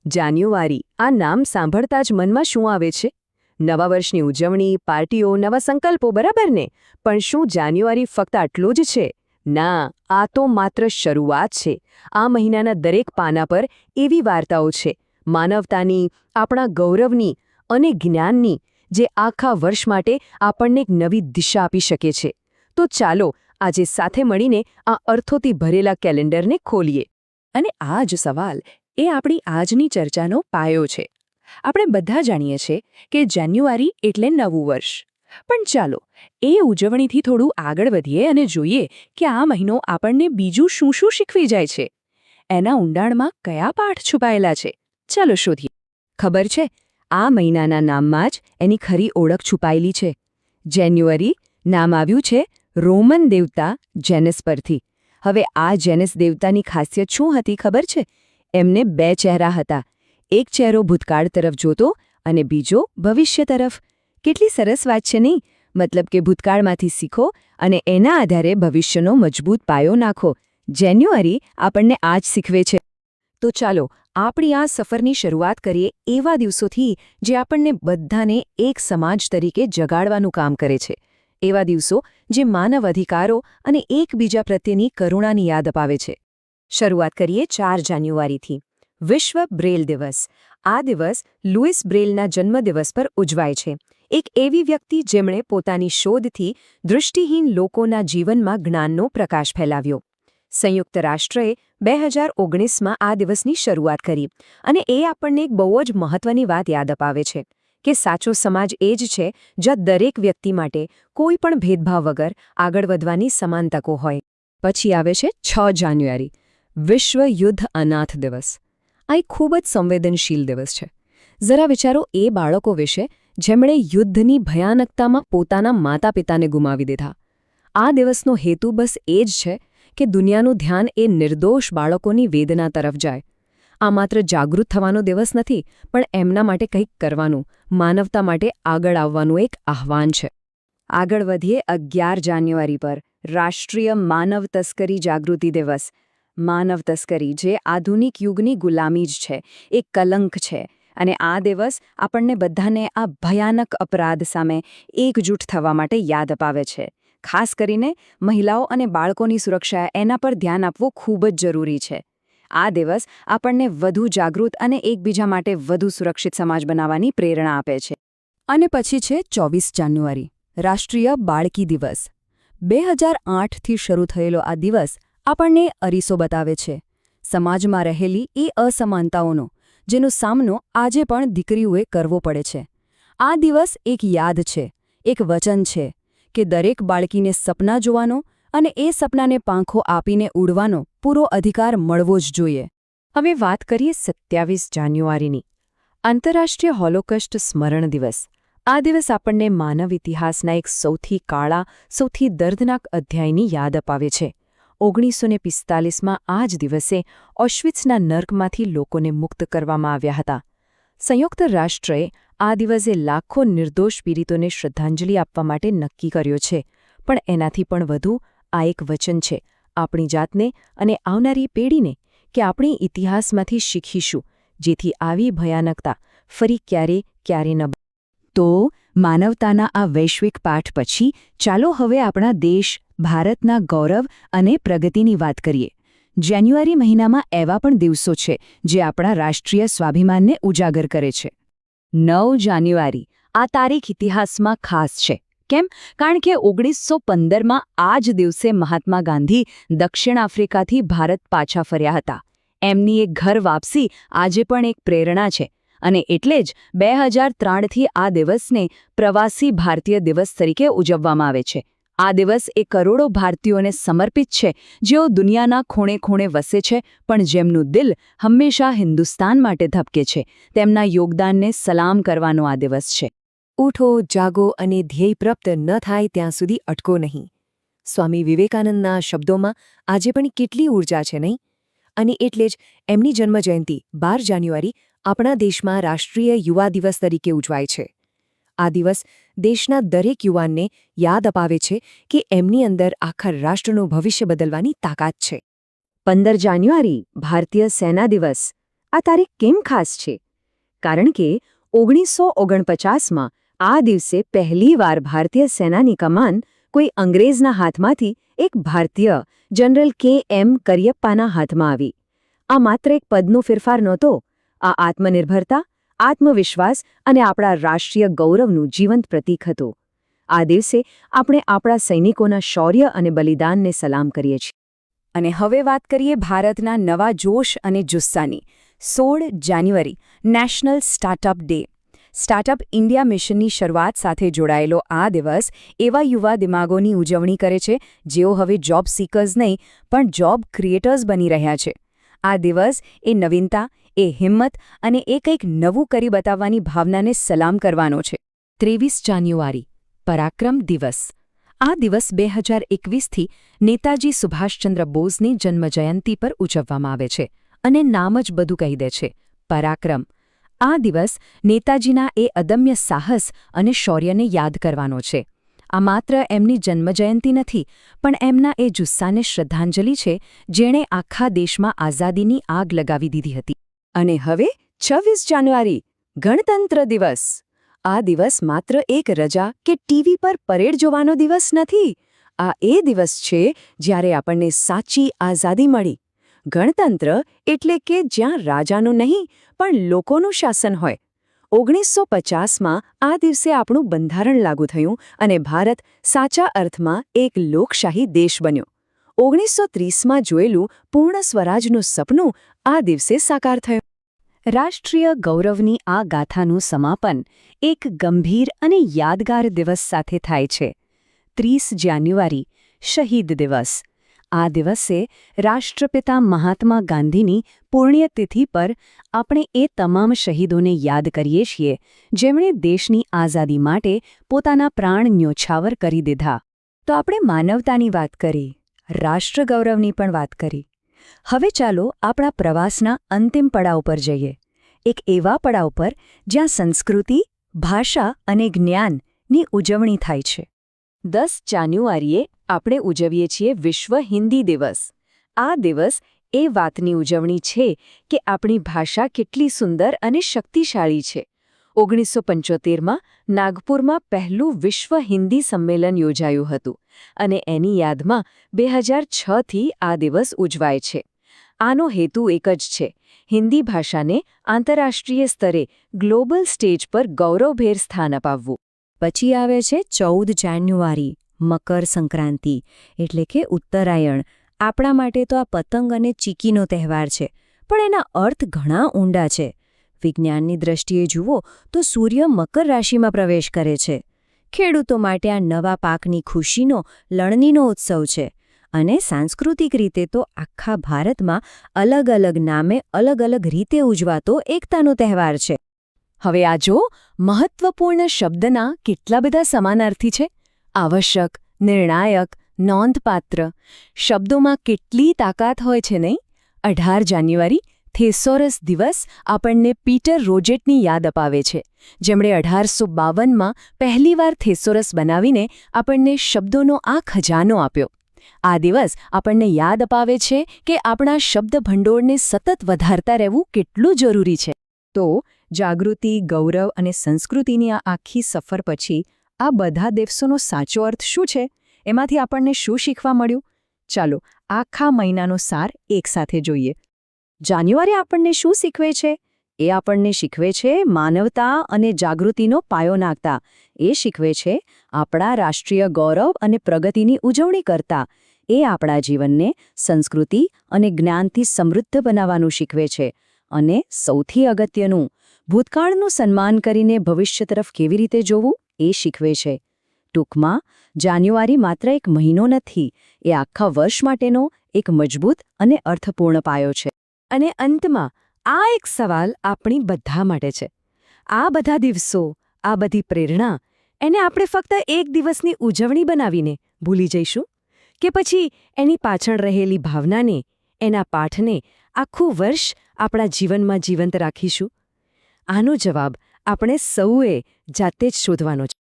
જાન્યુઆરી આ નામ સાંભળતા જ મનમાં શું આવે છે? નવા વર્ષની ઉજવણી, પાર્ટીઓ, નવા સંકલ્પો, બરાબર ને? પણ શું જાન્યુઆરી ફક્ત આટલું જ છે? ના, આ તો માત્ર શરૂઆત છે. આ મહિનાના દરેક પાના પર એવી વાર્તાઓ છે, માનવતાની, આપણા ગૌરવની અને જ્ઞાનની, જે આખા વર્ષ માટે આપણને એક નવી દિશા આપી શકે છે. તો ચાલો આજે સાથે મળીને આ અર્થોથી ભરેલા કેલેન્ડરને ખોલીએ. અને આ જ સવાલ એ આપણી આજની ચર્ચાનો પાયો છે. આપણે બધા જાણીએ છીએ કે જાન્યુઆરી એટલે નવું વર્ષ. પણ ચાલો એ ઉજવણીથી થોડું આગળ વધીએ અને જોઈએ કે આ મહિનો આપણને બીજું શું શું શીખવી જાય છે. એના ઊંડાણમાં કયા પાઠ છુપાયેલા છે, ચાલો શોધીએ. ખબર છે, આ મહિનાના નામમાં જ એની ખરી ઓળખ છુપાયેલી છે. જાન્યુઆરી નામ આવ્યું છે રોમન દેવતા જેનસ પરથી. હવે આ જેનસ દેવતાની ખાસિયત શું હતી ખબર છે? એમને 2 ચહેરા હતા. એક ચહેરો ભૂતકાળ તરફ જોતો અને બીજો ભવિષ્ય તરફ. કેટલી સરસ વાત છે નહીં? મતલબ કે ભૂતકાળમાંથી શીખો અને એના આધારે ભવિષ્યનો મજબૂત પાયો નાખો. જાન્યુઆરી આપણને આ જ શીખવે છે. તો ચાલો આપણી આ સફરની શરૂઆત કરીએ એવા દિવસોથી જે આપણને બધાને એક સમાજ તરીકે જગાડવાનું કામ કરે છે. એવા દિવસો જે માનવ અધિકારો અને એકબીજા પ્રત્યેની કરુણાની યાદ અપાવે છે. શરૂઆત કરીએ 4 જાન્યુઆરીથી. વિશ્વ બ્રેલ દિવસ. આ દિવસ લુઈસ બ્રેલના જન્મદિવસ પર ઉજવાય છે. એક એવી વ્યક્તિ જેમણે પોતાની શોધથી દૃષ્ટિહીન લોકોના જીવનમાં જ્ઞાનનો પ્રકાશ ફેલાવ્યો. સંયુક્ત રાષ્ટ્રએ 2019માં આ દિવસની શરૂઆત કરી અને એ આપણને એક બહુ જ મહત્વની વાત યાદ અપાવે છે કે સાચો સમાજ એ જ છે જ્યાં દરેક વ્યક્તિ માટે કોઈ પણ ભેદભાવ વગર આગળ વધવાની સમાન તકો હોય. પછી આવે છે 6 જાન્યુઆરી, વિશ્વ યુદ્ધ અનાથ દિવસ. આ એક ખૂબ જ સંવેદનશીલ દિવસ છે. જરા વિચારો એ બાળકો વિશે જેમણે યુદ્ધની ભયાનકતામાં પોતાના માતા પિતાને ગુમાવી દીધા. આ દિવસનો હેતુ બસ એ જ છે કે દુનિયાનું ધ્યાન એ નિર્દોષ બાળકોની વેદના તરફ જાય. આ માત્ર જાગૃત થવાનો દિવસ નથી, પણ એમના માટે કંઈક કરવાનું, માનવતા માટે આગળ આવવાનું એક આહ્વાન છે. આગળ વધીએ 11 જાન્યુઆરી પર, રાષ્ટ્રીય માનવ તસ્કરી જાગૃતિ દિવસ. માનવ તસ્કરી જે આધુનિક યુગની ગુલામી જ છે, એક કલંક છે. અને આ દિવસ આપણને બધાને આ ભયાનક અપરાધ સામે એકજૂટ થવા માટે યાદ અપાવે છે. ખાસ કરીને મહિલાઓ અને બાળકોની સુરક્ષા, એના પર ધ્યાન આપવું ખૂબ જ જરૂરી છે. આ દિવસ આપણને વધુ જાગૃત અને એકબીજા માટે વધુ સુરક્ષિત સમાજ બનાવવાની પ્રેરણા આપે છે. અને પછી છે 24 જાન્યુઆરી, રાષ્ટ્રીય બાળકી દિવસ. 2008થી શરૂ થયેલો આ દિવસ આપણને અરીસો બતાવે છે સમાજમાં રહેલી એ અસમાનતાઓનો, જેનો સામનો આજે પણ દીકરીઓએ કરવો પડે છે. આ દિવસ એક યાદ છે, એક વચન છે કે દરેક બાળકીને સપના જોવાનો અને એ સપનાને પાંખો આપીને ઉડવાનો પૂરો અધિકાર મળવો જ જોઈએ. હવે વાત કરીએ 27 જાન્યુઆરીની, આંતરરાષ્ટ્રીય હોલોકોસ્ટ સ્મરણ દિવસ. આ દિવસ આપણને માનવ ઇતિહાસના એક સૌથી કાળા, સૌથી દર્દનાક અધ્યાયની યાદ અપાવે છે. 1945માં આ જ દિવસે ઓશ્વિટ્સના નર્કમાંથી લોકોને મુક્ત કરવામાં આવ્યા હતા. સંયુક્ત રાષ્ટ્રએ આ દિવસે લાખો નિર્દોષ પીડિતોને શ્રદ્ધાંજલિ આપવા માટે નક્કી કર્યો છે. પણ એનાથી પણ વધુ આ એક વચન છે આપણી જાતને અને આવનારી પેઢીને કે આપણે ઇતિહાસમાંથી શીખીશું, જેથી આવી ભયાનકતા ફરી ક્યારે ન બને. તો માનવતાના આ વૈશ્વિક પાઠ પછી ચાલો હવે આપણા દેશ ભારતના ગૌરવ અને પ્રગતિની વાત કરીએ. જાન્યુઆરી મહિનામાં એવા પણ દિવસો છે જે આપણા રાષ્ટ્રીય સ્વાભિમાનને ઉજાગર કરે છે. 9 જાન્યુઆરી આ તારીખ ઇતિહાસમાં ખાસ છે. કેમ? કારણ કે 1915માં આ જ દિવસે મહાત્મા ગાંધી દક્ષિણ આફ્રિકાથી ભારત પાછા ફર્યા હતા. એમની એક ઘર વાપસી આજે પણ એક પ્રેરણા છે. અને એટલે જ 2003થી આ દિવસને પ્રવાસી ભારતીય દિવસ તરીકે ઉજવવામાં આવે છે. આ દિવસ એ કરોડો ભારતીયોને સમર્પિત છે જેઓ દુનિયાના ખૂણે ખૂણે વસે છે, પણ જેમનું દિલ હંમેશા હિન્દુસ્તાન માટે ધબકે છે. તેમના યોગદાનને સલામ કરવાનો આ દિવસ છે. ઉઠો, જાગો અને ધ્યેય પ્રાપ્ત ન થાય ત્યાં સુધી અટકો નહીં. સ્વામી વિવેકાનંદના શબ્દોમાં આજે પણ કેટલી ઊર્જા છે નહીં? અને એટલે જ એમની જન્મજયંતિ 12 જાન્યુઆરી આપણા દેશમાં રાષ્ટ્રીય યુવા દિવસ તરીકે ઉજવાય છે. આ દિવસ દેશના દરેક યુવાનને યાદ અપાવે છે કે એમની અંદર આખા રાષ્ટ્રનું ભવિષ્ય બદલવાની તાકાત છે. 15 જાન્યુઆરી ભારતીય સેના દિવસ. આ તારીખ કેમ ખાસ છે? કારણ કે 1949માં આ દિવસે પહેલીવાર ભારતીય સેનાની કમાન કોઈ અંગ્રેજના હાથમાંથી એક ભારતીય જનરલ કે.એમ. કરિયપ્પાના હાથમાં આવી. આ માત્ર એક પદનો ફેરફાર નહોતો. આ આત્મનિર્ભરતા, આત્મવિશ્વાસ અને આપણા રાષ્ટ્રીય ગૌરવનું જીવંત પ્રતીક હતું. આ દિવસે આપણે આપણા સૈનિકોના શૌર્ય અને બલિદાનને સલામ કરીએ છીએ. અને હવે વાત કરીએ ભારતના નવા જોશ અને જુસ્સાની. 16 January national startup day. Startup India મિશનની શરૂઆત સાથે જોડાયેલો આ દિવસ એવા યુવા દિમાગોની ઉજવણી કરે છે જેઓ હવે જોબ સિકર્સ નહીં પણ જોબ ક્રિએટર્સ બની રહ્યા છે. આ દિવસ એ નવીનતા, એ હિંમત અને એ કંઈક નવું કરી બતાવવાની ભાવનાને સલામ કરવાનો છે. 23 જાન્યુઆરી પરાક્રમ દિવસ. આ દિવસ 2021થી નેતાજી સુભાષચંદ્ર બોઝની જન્મજયંતિ પર ઉજવવામાં આવે છે અને નામ જ બધું કહી દે છે, પરાક્રમ. આ દિવસ નેતાજીના એ અદમ્ય સાહસ અને શૌર્યને યાદ કરવાનો છે. આ માત્ર એમની જન્મજયંતિ નથી પણ એમના એ જુસ્સાને શ્રદ્ધાંજલિ છે જેણે આખા દેશમાં આઝાદીની આગ લગાવી દીધી હતી. અને હવે 26 જાન્યુઆરી ગણતંત્ર દિવસ. આ દિવસ માત્ર એક રજા કે ટીવી પર પરેડ જોવાનો દિવસ નથી. આ એ દિવસ છે જ્યારે આપણને સાચી આઝાદી મળી. ગણતંત્ર એટલે કે જ્યાં રાજાનું નહીં પણ લોકોનું શાસન હોય. 1950માં આ દિવસે આપણું બંધારણ લાગુ થયું અને ભારત સાચા અર્થમાં એક લોકશાહી દેશ બન્યો. 1930માં જોયેલું પૂર્ણ સ્વરાજનું સપનું આ દિવસે સાકાર થયું. રાષ્ટ્રીય ગૌરવની આ ગાથાનું સમાપન એક ગંભીર અને યાદગાર દિવસ સાથે થાય છે. 30 જાન્યુઆરી શહીદ દિવસ. આ દિવસે રાષ્ટ્રપિતા મહાત્મા ગાંધીની પુણ્યતિથિ પર આપણે એ તમામ શહીદોને યાદ કરીએ છીએ જેમણે દેશની આઝાદી માટે પોતાના પ્રાણ ન્યોછાવર કરી દીધા. તો આપણે માનવતાની વાત કરી, રાષ્ટ્રગૌરવની પણ વાત કરી. હવે ચાલો આપણા પ્રવાસના અંતિમ પડાવ પર જઈએ. એક એવા પડાવ પર જ્યાં સંસ્કૃતિ, ભાષા અને જ્ઞાનની ઉજવણી થાય છે. 10 જાન્યુઆરીએ આપણે ઉજવીએ છીએ વિશ્વ હિન્દી દિવસ. આ દિવસ એ વાતની ઉજવણી છે કે આપણી ભાષા કેટલી સુંદર અને શક્તિશાળી છે. 1975માં નાગપુરમાં પહેલું વિશ્વ હિન્દી સંમેલન યોજાયું હતું અને એની યાદમાં 2006થી આ દિવસ ઉજવાય છે. આનો હેતુ એક જ છે, હિન્દી ભાષાને આંતરરાષ્ટ્રીય સ્તરે ગ્લોબલ સ્ટેજ પર ગૌરવભેર સ્થાન અપાવવું. પછી આવે છે 14 જાન્યુઆરી મકર સંક્રાંતિ એટલે કે ઉત્તરાયણ. આપણા માટે તો આ પતંગ અને ચીકીનો તહેવાર છે પણ એના અર્થ ઘણા ઊંડા છે. વિજ્ઞાનની દ્રષ્ટિએ જુઓ તો સૂર્ય મકર રાશિમાં પ્રવેશ કરે છે. ખેડૂતો માટે આ નવા પાકની ખુશીનો લણણીનો ઉત્સવ છે અને સાંસ્કૃતિક રીતે તો આખા ભારતમાં અલગ અલગ નામે અલગ અલગ રીતે ઉજવાતો એકતાનો તહેવાર છે. હવે આ જો મહત્વપૂર્ણ શબ્દના કેટલા બધા સમાનાર્થી છે. આવશ્યક, નિર્ણાયક, નોંધપાત્ર. શબ્દોમાં કેટલી તાકાત હોય છે નહીં? 18 જાન્યુઆરી થેસોરસ દિવસ આપણને પીટર રોજેટની યાદ અપાવે છે જેમણે 1852માં પહેલીવાર થેસોરસ બનાવીને આપણને શબ્દોનો આ ખજાનો આપ્યો. આ દિવસ આપણને યાદ અપાવે છે કે આપણા શબ્દ ભંડોળને સતત વધારતા રહેવું કેટલું જરૂરી છે. તો જાગૃતિ, ગૌરવ અને સંસ્કૃતિની આ આખી સફર પછી આ બધા દિવસોનો સાચો અર્થ શું છે? એમાંથી આપણને શું શીખવા મળ્યું? ચાલો આખા મહિનાનો સાર એકસાથે જોઈએ. જાન્યુઆરી આપણને શું શીખવે છે? એ આપણને શીખવે છે માનવતા અને જાગૃતિનો પાયો નાખતા. એ શીખવે છે આપણા રાષ્ટ્રીય ગૌરવ અને પ્રગતિની ઉજવણી કરતા. એ આપણા જીવનને સંસ્કૃતિ અને જ્ઞાનથી સમૃદ્ધ બનાવવાનું શીખવે છે. અને સૌથી અગત્યનું, ભૂતકાળનું સન્માન કરીને ભવિષ્ય તરફ કેવી રીતે જોવું એ શીખવે છે. ટૂંકમાં જાન્યુઆરી માત્ર એક મહિનો નથી, એ આખા વર્ષ માટેનો એક મજબૂત અને અર્થપૂર્ણ પાયો છે. અને અંતમાં આ એક સવાલ આપણી બધા માટે છે. આ બધા દિવસો, આ બધી પ્રેરણા, એને આપણે ફક્ત એક દિવસની ઉજવણી બનાવીને ભૂલી જઈશું? કે પછી એની પાછળ રહેલી ભાવનાને, એના પાઠને આખું વર્ષ આપણા જીવનમાં જીવંત રાખીશું? આનો જવાબ આપણે સૌએ જાતે જ શોધવાનો છે.